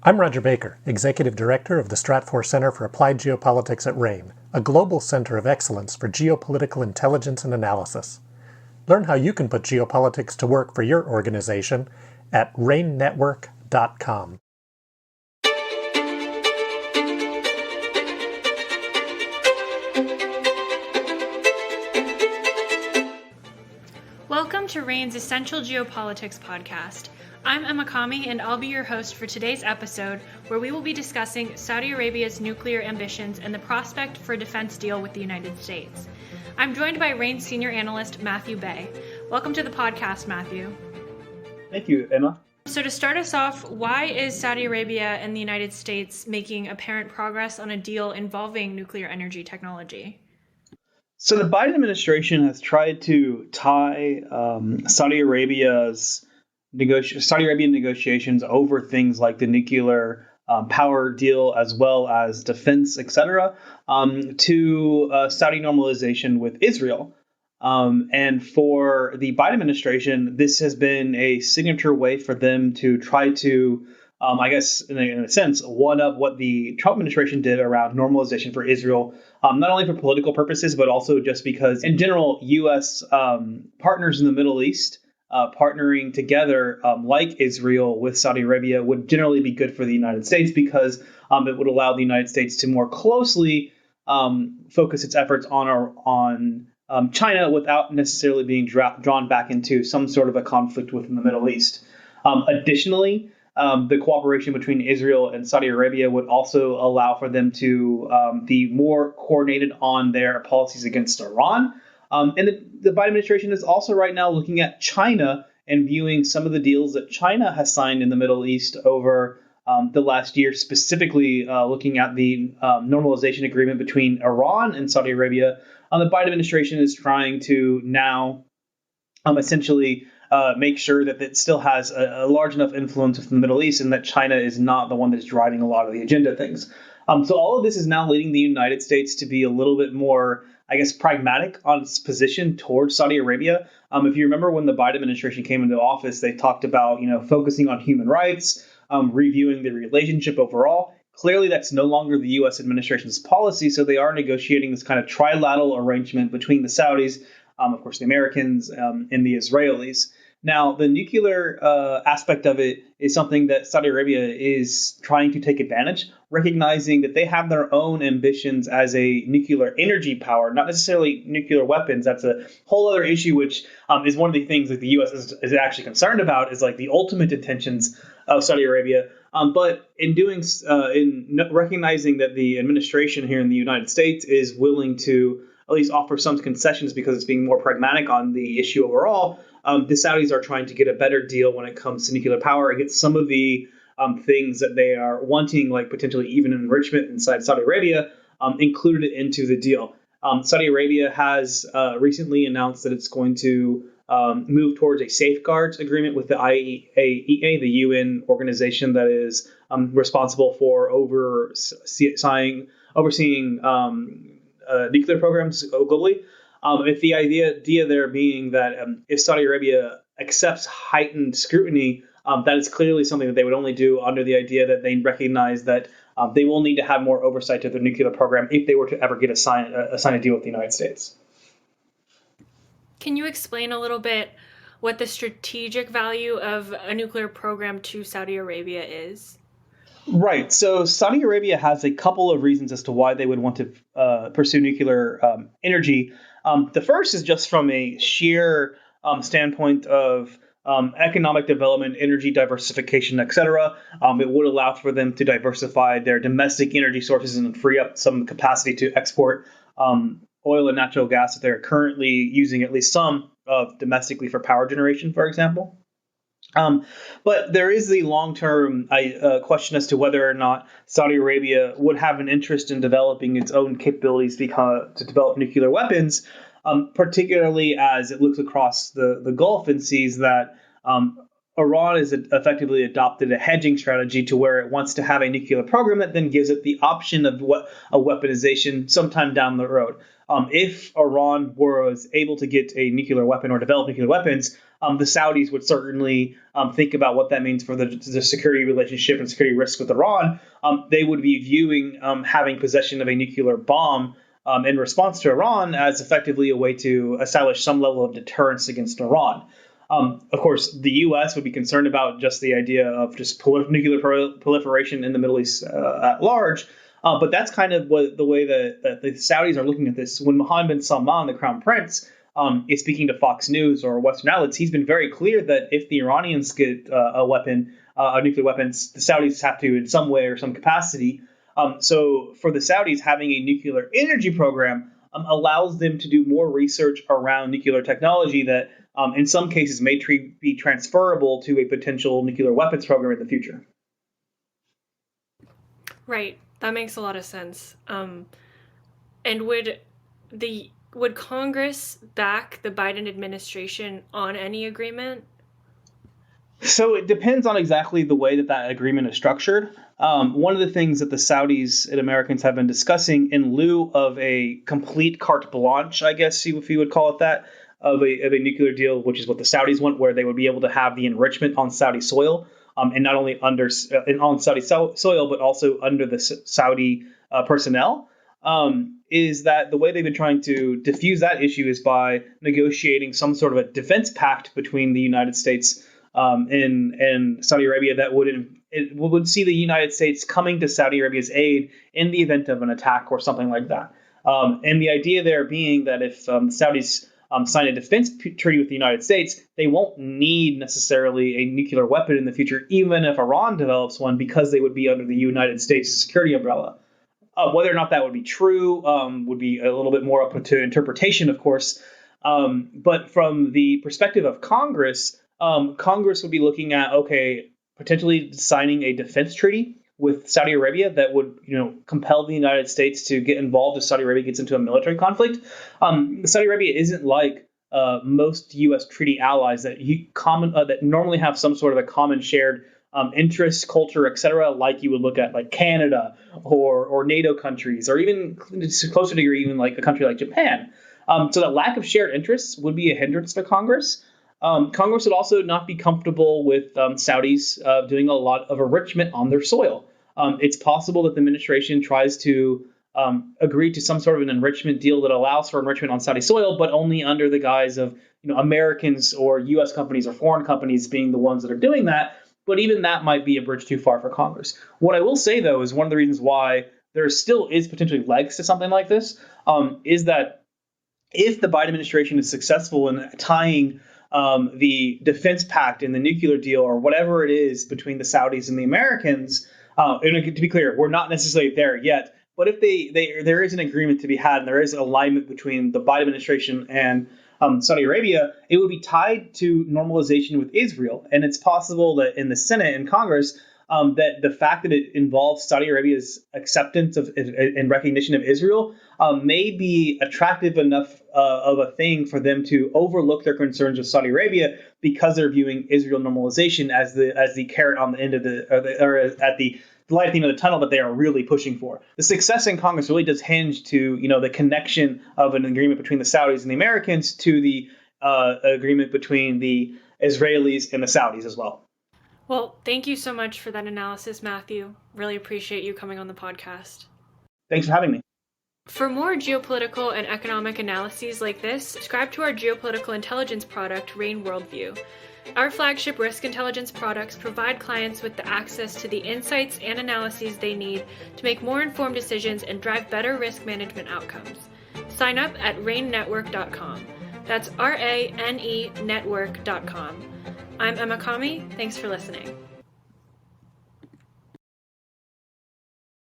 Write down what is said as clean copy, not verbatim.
I'm Roger Baker, Executive Director of the Stratfor Center for Applied Geopolitics at RANE, a global center of excellence for geopolitical intelligence and analysis. Learn how you can put geopolitics to work for your organization at ranenetwork.com. Welcome to RANE's Essential Geopolitics podcast. I'm Emma Kami, and I'll be your host for today's episode, where we will be discussing Saudi Arabia's nuclear ambitions and the prospect for a defense deal with the United States. I'm joined by RANE's senior analyst, Matthew Bay. Welcome to the podcast, Matthew. Thank you, Emma. So to start us off, why is Saudi Arabia and the United States making apparent progress on a deal involving nuclear energy technology? So the Biden administration has tried to tie Saudi Arabian negotiations over things like the nuclear power deal, as well as defense, etc., to Saudi normalization with Israel. And for the Biden administration, this has been a signature way for them to try to, in a sense, one up what the Trump administration did around normalization for Israel, not only for political purposes, but also just because, in general, U.S. Partners in the Middle East partnering together like Israel with Saudi Arabia would generally be good for the United States because it would allow the United States to more closely focus its efforts on China without necessarily being drawn back into some sort of a conflict within the Middle East. Additionally, the cooperation between Israel and Saudi Arabia would also allow for them to be more coordinated on their policies against Iran. And the Biden administration is also right now looking at China and viewing some of the deals that China has signed in the Middle East over the last year, specifically looking at the normalization agreement between Iran and Saudi Arabia. The Biden administration is trying to now essentially make sure that it still has a large enough influence within the Middle East and that China is not the one that's driving a lot of the agenda things. So all of this is now leading the United States to be a little bit more, pragmatic on its position towards Saudi Arabia. If you remember when the Biden administration came into office, they talked about, focusing on human rights, reviewing the relationship overall. Clearly, that's no longer the U.S. administration's policy, so they are negotiating this kind of trilateral arrangement between the Saudis, of course, the Americans, and the Israelis. Now, the nuclear aspect of it is something that Saudi Arabia is trying to take advantage, recognizing that they have their own ambitions as a nuclear energy power, not necessarily nuclear weapons. That's a whole other issue, which is one of the things that the U.S. is actually concerned about, is like the ultimate intentions of Saudi Arabia. But in recognizing that the administration here in the United States is willing to at least offer some concessions because it's being more pragmatic on the issue overall, the Saudis are trying to get a better deal when it comes to nuclear power and get some of the things that they are wanting, like potentially even enrichment inside Saudi Arabia, included into the deal. Saudi Arabia has recently announced that it's going to move towards a safeguards agreement with the IAEA, the UN organization that is responsible for overseeing nuclear programs globally. If the idea there being that if Saudi Arabia accepts heightened scrutiny, that is clearly something that they would only do under the idea that they recognize that they will need to have more oversight of their nuclear program if they were to ever get sign a deal with the United States. Can you explain a little bit what the strategic value of a nuclear program to Saudi Arabia is? Right. So Saudi Arabia has a couple of reasons as to why they would want to pursue nuclear energy. The first is just from a sheer standpoint of economic development, energy diversification, etc. It would allow for them to diversify their domestic energy sources and free up some capacity to export oil and natural gas that they're currently using, at least some of domestically for power generation, for example. But there is the long-term question as to whether or not Saudi Arabia would have an interest in developing its own capabilities to develop nuclear weapons, particularly as it looks across the Gulf and sees that Iran has effectively adopted a hedging strategy to where it wants to have a nuclear program that then gives it the option of a weaponization sometime down the road. If Iran was able to get a nuclear weapon or develop nuclear weapons, the Saudis would certainly think about what that means for the security relationship and security risk with Iran. They would be viewing having possession of a nuclear bomb in response to Iran as effectively a way to establish some level of deterrence against Iran. Of course, the U.S. would be concerned about just the idea of just nuclear proliferation in the Middle East at large. But that's kind of the way that the Saudis are looking at this. When Mohammed bin Salman, the crown prince, is speaking to Fox News or Western outlets, he's been very clear that if the Iranians get a nuclear weapon, the Saudis have to in some way or some capacity. So for the Saudis, having a nuclear energy program allows them to do more research around nuclear technology that in some cases may be transferable to a potential nuclear weapons program in the future. Right. That makes a lot of sense. And would Congress back the Biden administration on any agreement? So it depends on exactly the way that agreement is structured. One of the things that the Saudis and Americans have been discussing in lieu of a complete carte blanche, I guess if you would call it that, of a nuclear deal, which is what the Saudis want, where they would be able to have the enrichment on Saudi soil, and not only on Saudi soil, but also under the Saudi personnel, is that the way they've been trying to diffuse that issue is by negotiating some sort of a defense pact between the United States and Saudi Arabia that would see the United States coming to Saudi Arabia's aid in the event of an attack or something like that. And the idea there being that if the Saudis sign a defense treaty with the United States, they won't need necessarily a nuclear weapon in the future, even if Iran develops one, because they would be under the United States security umbrella. Whether or not that would be true would be a little bit more up to interpretation, of course. But from the perspective of Congress, Congress would be looking at, potentially signing a defense treaty with Saudi Arabia that would, compel the United States to get involved if Saudi Arabia gets into a military conflict. Saudi Arabia isn't like most U.S. treaty allies that normally have some sort of a common shared interest, culture, etc., like you would look at like Canada or NATO countries, or even to a closer degree, even like a country like Japan. So that lack of shared interests would be a hindrance to Congress. Congress would also not be comfortable with Saudis doing a lot of enrichment on their soil. It's possible that the administration tries to agree to some sort of an enrichment deal that allows for enrichment on Saudi soil, but only under the guise of Americans or U.S. companies or foreign companies being the ones that are doing that. But even that might be a bridge too far for Congress. What I will say, though, is one of the reasons why there still is potentially legs to something like this is that if the Biden administration is successful in tying the defense pact and the nuclear deal or whatever it is between the Saudis and the Americans, and to be clear, we're not necessarily there yet. But if there is an agreement to be had and there is alignment between the Biden administration and Saudi Arabia, it would be tied to normalization with Israel. And it's possible that in the Senate and Congress, that the fact that it involves Saudi Arabia's acceptance of and recognition of Israel may be attractive enough of a thing for them to overlook their concerns with Saudi Arabia because they're viewing Israel normalization as the carrot on the end of or at the light at the end of the tunnel that they are really pushing for. The success in Congress really does hinge to the connection of an agreement between the Saudis and the Americans to the agreement between the Israelis and the Saudis as well. Well, thank you so much for that analysis, Matthew. Really appreciate you coming on the podcast. Thanks for having me. For more geopolitical and economic analyses like this, subscribe to our geopolitical intelligence product, RANE Worldview. Our flagship risk intelligence products provide clients with the access to the insights and analyses they need to make more informed decisions and drive better risk management outcomes. Sign up at ranenetwork.com. That's RANE network.com. I'm Emma Kami. Thanks for listening.